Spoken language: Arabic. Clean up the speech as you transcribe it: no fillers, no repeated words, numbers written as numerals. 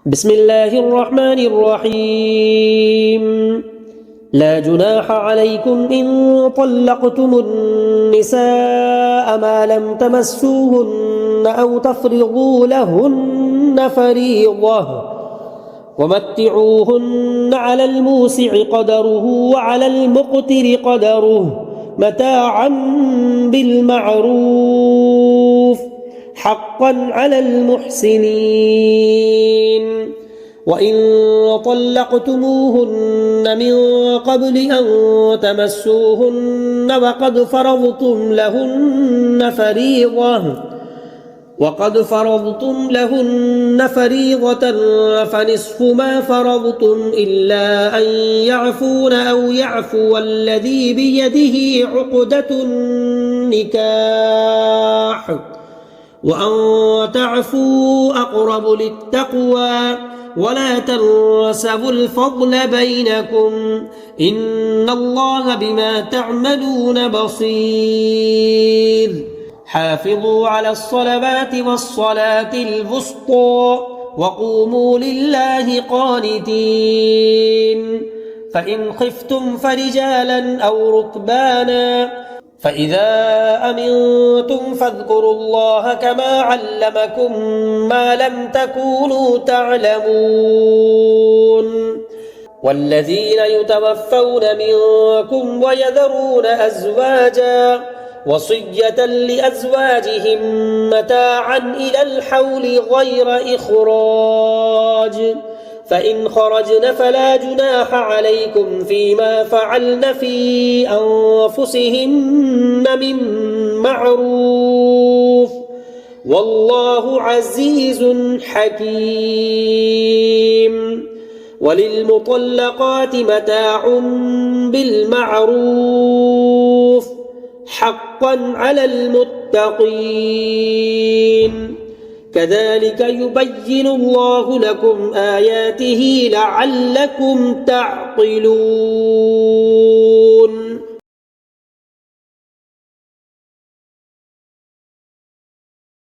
بسم الله الرحمن الرحيم. لا جناح عليكم إن طلقتم النساء ما لم تمسوهن أو تفرضوا لهن فريضة ومتعوهن على الموسع قدره وعلى المقتر قدره متاعا بالمعروف حقا على المحسنين. وإن طلقتموهن من قبل أن تمسوهن وقد فرضتم لهن فريضة فنصف ما فرضتم إلا أن يعفون أو يعفو الذي بيده عقدة النكاح وأن تعفوا أقرب للتقوى ولا تنسبوا الفضل بينكم إن الله بما تعملون بصير. حافظوا على الصلوات والصلاة الوسطى وقوموا لله قانتين. فإن خفتم فرجالا أو ركبانا فإذا أمنتم فاذكروا الله كما علمكم ما لم تكونوا تعلمون. والذين يتوفون منكم ويذرون أزواجا وصية لأزواجهم متاعا إلى الحول غير إخراج فإن خرجن فلا جناح عليكم فيما فعلن في أنفسهن من معروف والله عزيز حكيم. وللمطلقات متاع بالمعروف حقا على المتقين. كذلك يبين الله لكم آياته لعلكم تعقلون.